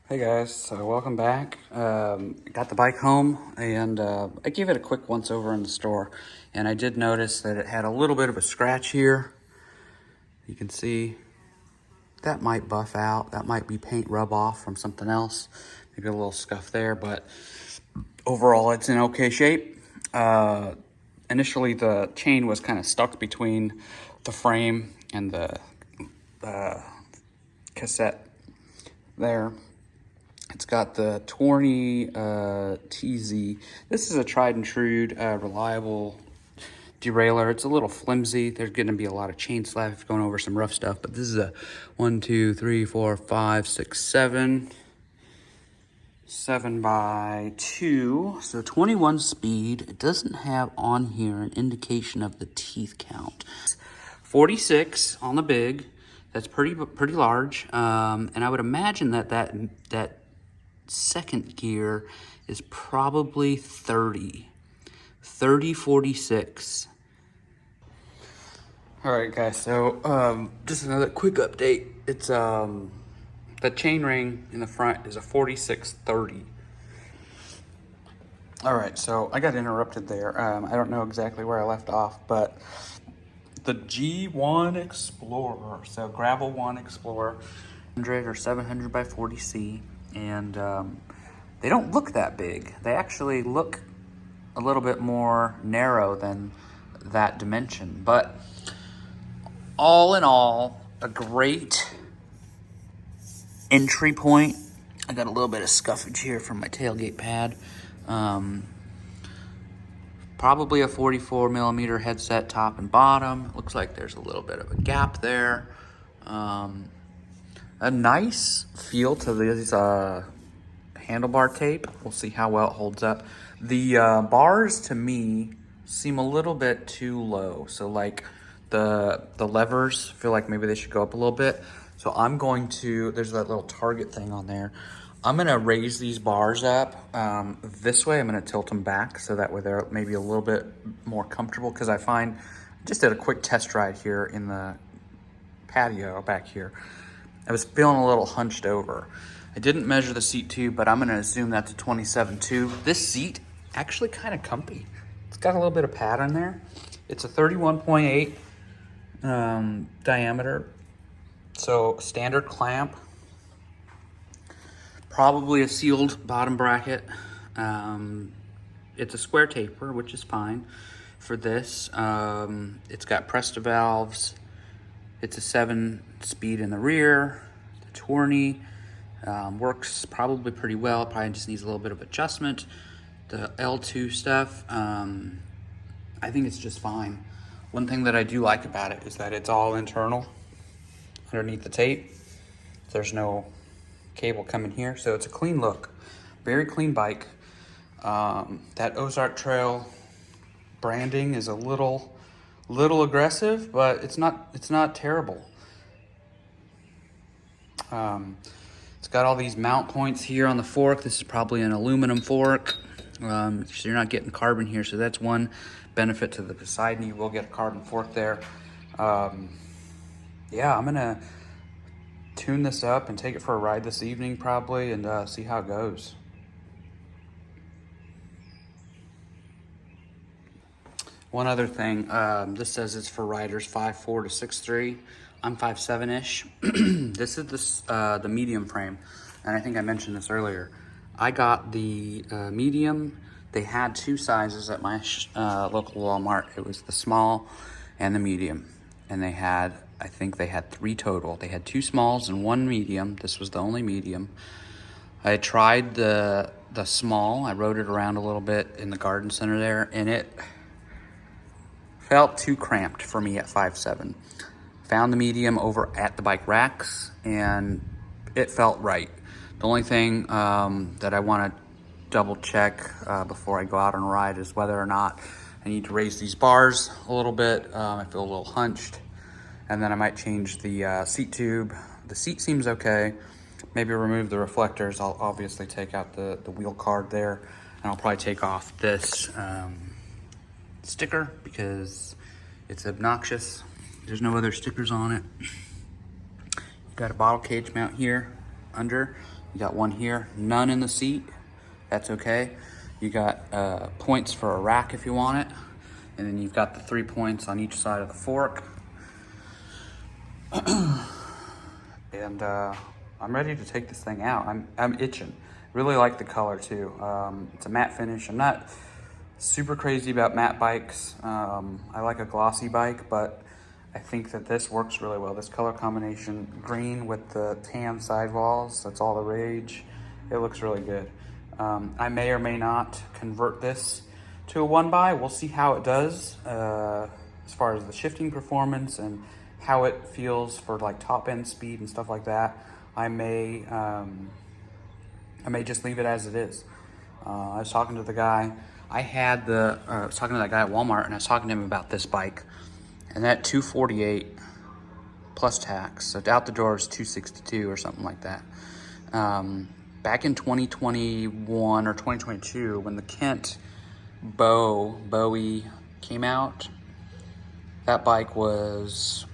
Hey guys, so welcome back. Got the bike home and I gave it a quick once over in the store, and I did notice that it had a little bit of a scratch here. You can see that might buff out. That might be paint rub off from something else. Maybe a little scuff there, but overall it's in okay shape. Initially the chain was kind of stuck between the frame and the cassette there. It's got the 20 TZ. This is a tried and true, reliable derailleur. It's a little flimsy. There's going to be a lot of chain slack going over some rough stuff, but this is a 1, 2, 3, 4, 5, 6, 7. 7x2, so 21 speed. It doesn't have on here an indication of the teeth count. 46 on the big. That's pretty large, and I would imagine that second gear is probably 30, 46. All right, guys, so just another quick update. It's the chain ring in the front is a 4630. All right, so I got interrupted there. I don't know exactly where I left off, but the G1 Explorer, so Gravel 1 Explorer, 100 or 700 by 40C, and they don't look that big. They actually look a little bit more narrow than that dimension, but all in all, a great entry point. I got a little bit of scuffage here from my tailgate pad. Probably a 44 millimeter headset top and bottom. Looks like there's a little bit of a gap there. A nice feel to this handlebar tape. We'll see how well it holds up. The bars to me seem a little bit too low. So like the levers feel like maybe they should go up a little bit. So I'm going to, there's that little target thing on there. I'm gonna raise these bars up this way. I'm gonna tilt them back so that way they're maybe a little bit more comfortable, because I find, just did a quick test ride here in the patio back here. I was feeling a little hunched over. I didn't measure the seat tube, but I'm gonna assume that's a 27.2. This seat actually kind of comfy. It's got a little bit of pad on there. It's a 31.8 diameter. So standard clamp, probably a sealed bottom bracket. It's a square taper, which is fine for this. It's got Presta valves. It's a 7-speed in the rear. The tourney works probably pretty well. Probably just needs a little bit of adjustment. The L2 stuff, I think it's just fine. One thing that I do like about it is that it's all internal underneath the tape. There's no cable coming here, so it's a clean look, very clean bike. That Ozark Trail branding is a little aggressive, but it's not terrible. It's got all these mount points here on the fork. This is probably an aluminum fork, so you're not getting carbon here, so that's one benefit to the Poseidon. You will get a carbon fork there. Yeah, I'm gonna tune this up and take it for a ride this evening probably, and see how it goes. One other thing, this says it's for riders 5'4" to 6'3". I'm 5'7"-ish. This is the medium frame, and I think I mentioned this earlier. I got the medium. They had two sizes at my local Walmart. It was the small and the medium, and they had, I think they had 3 total. They had 2 smalls and 1 medium. This was the only medium. I tried the small. I rode it around a little bit in the garden center there, and it felt too cramped for me at 5'7". Found the medium over at the bike racks, and it felt right. The only thing that I want to double check before I go out on a ride is whether or not I need to raise these bars a little bit. I feel a little hunched. And then I might change the seat tube. The seat seems okay. Maybe remove the reflectors. I'll obviously take out the wheel card there, and I'll probably take off this sticker because it's obnoxious. There's no other stickers on it. You've got a bottle cage mount here. under. You got one here, none in the seat. That's okay. You got points for a rack if you want it. And then you've got the 3 points on each side of the fork. And I'm ready to take this thing out. I'm itching. Really like the color too. It's a matte finish. I'm not super crazy about matte bikes. I like a glossy bike, but I think that this works really well. This color combination, green with the tan sidewalls, that's all the rage. It looks really good. I may or may not convert this to a 1x. We'll see how it does as far as the shifting performance and how it feels for like top end speed and stuff like that. I may just leave it as it is. I was talking to the guy. I was talking to that guy at Walmart, and I was talking to him about this bike, and that $248 plus tax. So out the door is $262 or something like that. Back in 2021 or 2022, when the Kent Bowie came out, that bike was,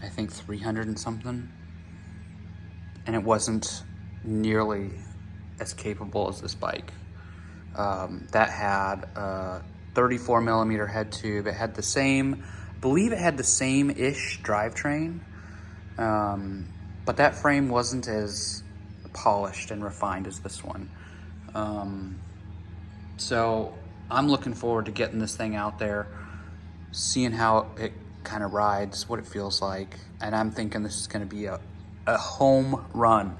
I think, 300 and something, and it wasn't nearly as capable as this bike. That had a 34 millimeter head tube. It had the same, I believe it had the same-ish drivetrain, but that frame wasn't as polished and refined as this one. So I'm looking forward to getting this thing out there, seeing how it kind of rides, what it feels like, and I'm thinking this is going to be a home run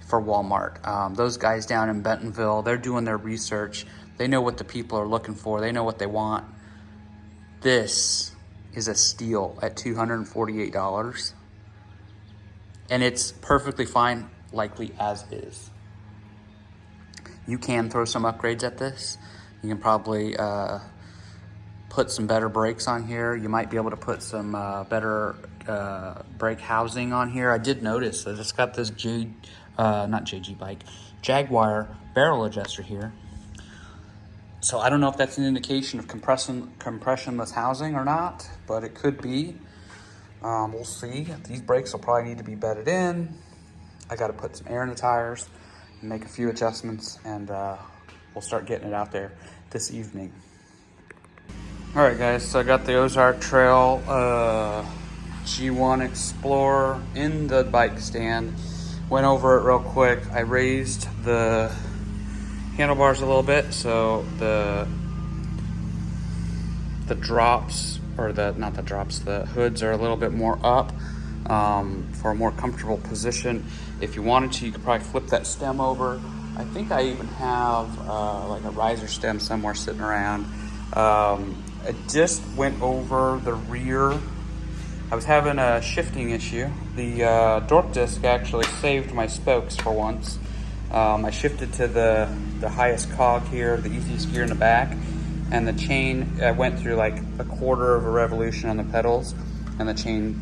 for Walmart. Those guys down in Bentonville, they're doing their research. They know what the people are looking for. They know what they want. This is a steal at $248. And it's perfectly fine, likely as is. You can throw some upgrades at this. You can probably put some better brakes on here. You might be able to put some better brake housing on here. I did notice that it's got this Jaguar barrel adjuster here. So I don't know if that's an indication of compressionless housing or not, but it could be. We'll see. These brakes will probably need to be bedded in. I got to put some air in the tires and make a few adjustments, and we'll start getting it out there this evening. All right, guys, so I got the Ozark Trail G1 Explorer in the bike stand. Went over it real quick. I raised the handlebars a little bit, so the drops, or the hoods are a little bit more up for a more comfortable position. If you wanted to, you could probably flip that stem over. I think I even have like a riser stem somewhere sitting around. I just went over the rear. I was having a shifting issue. The torque disc actually saved my spokes for once. I shifted to the highest cog here, the easiest gear in the back, and the chain, I went through like a quarter of a revolution on the pedals, and the chain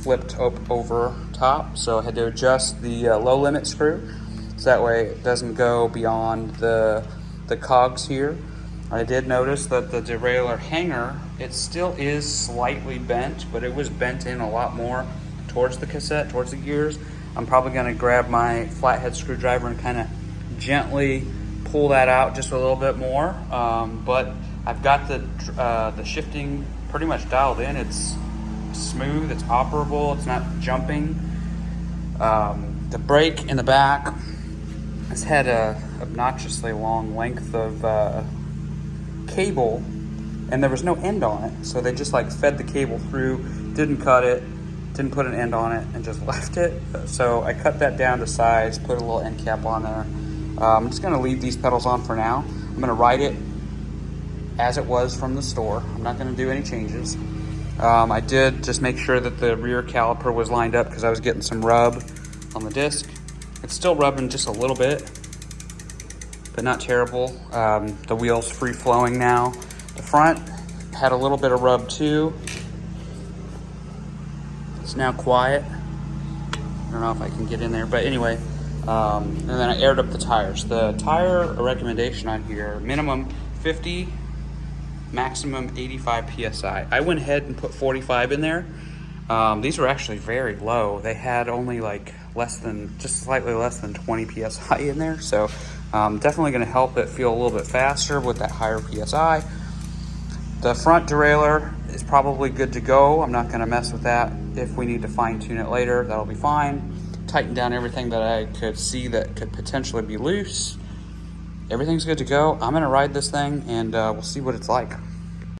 flipped over top. So I had to adjust the low limit screw, so that way it doesn't go beyond the cogs here. I did notice that the derailleur hanger, it still is slightly bent, but it was bent in a lot more towards the cassette, towards the gears. I'm probably gonna grab my flathead screwdriver and kind of gently pull that out just a little bit more. But I've got the shifting pretty much dialed in. It's smooth, it's operable, it's not jumping. The brake in the back has had a obnoxiously long length of cable, and there was no end on it, so they just like fed the cable through, didn't cut it, didn't put an end on it, and just left it. So I cut that down to size, put a little end cap on there. I'm just gonna leave these pedals on for now. I'm gonna ride it as it was from the store. I'm not gonna do any changes. I did just make sure that the rear caliper was lined up because I was getting some rub on the disc. It's still rubbing just a little bit, but not terrible. The wheel's free flowing now. The front had a little bit of rub too. It's now quiet. I don't know if I can get in there, but anyway. And then I aired up the tires. The tire recommendation on here, minimum 50, maximum 85 PSI. I went ahead and put 45 in there. These were actually very low. They had only like just slightly less than 20 PSI in there. So definitely gonna help it feel a little bit faster with that higher PSI. The front derailleur is probably good to go. I'm not gonna mess with that. If we need to fine tune it later, that'll be fine. Tighten down everything that I could see that could potentially be loose. Everything's good to go. I'm gonna ride this thing and we'll see what it's like.